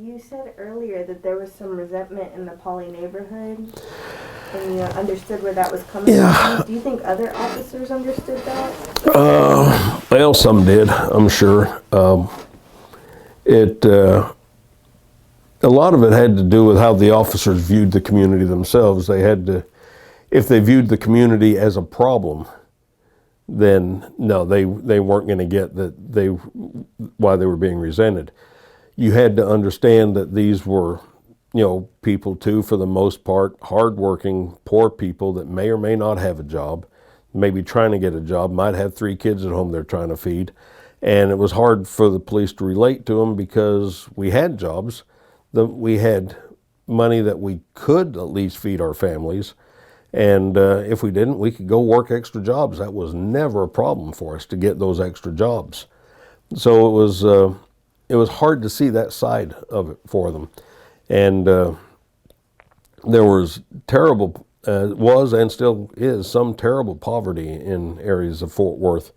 You said earlier that there was some resentment in the Pauley neighborhood, and you understood where that was coming from. Do you think other officers understood that? Well, some did, I'm sure. It a lot of it had to do with how the officers viewed the community themselves. They had to, if they viewed the community as a problem, then no, they weren't going to get that why they were being resented. You had to understand that these were, people too, for the most part, hardworking, poor people that may or may not have a job, maybe trying to get a job, might have 3 kids at home they're trying to feed. And it was hard for the police to relate to them because we had jobs, we had money that we could at least feed our families. And if we didn't, we could go work extra jobs. That was never a problem for us to get those extra jobs. So it was hard to see that side of it for them. And there was was and still is some terrible poverty in areas of Fort Worth.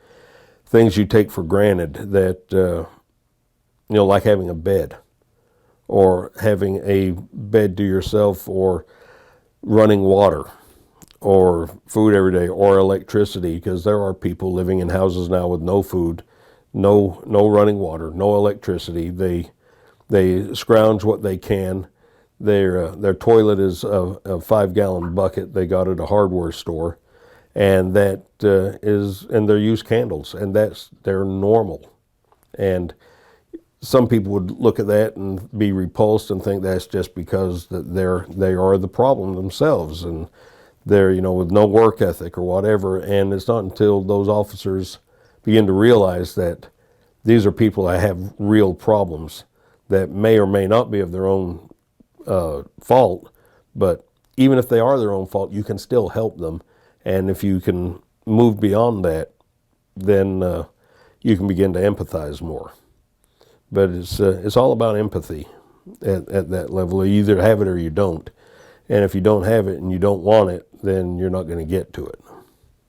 Things you take for granted that, like having a bed or having a bed to yourself or running water or food every day or electricity, because there are people living in houses now with no food, no running water, no electricity. They scrounge what they can. Their toilet is a 5-gallon bucket they got at a hardware store, and that and they use candles, and they're normal. And some people would look at that and be repulsed and think that's just because that they are the problem themselves, and they're with no work ethic or whatever. And it's not until those officers begin to realize that these are people that have real problems that may or may not be of their own fault, but even if they are their own fault, you can still help them. And if you can move beyond that, then you can begin to empathize more. But it's all about empathy at that level. You either have it or you don't. And if you don't have it and you don't want it, then you're not going to get to it.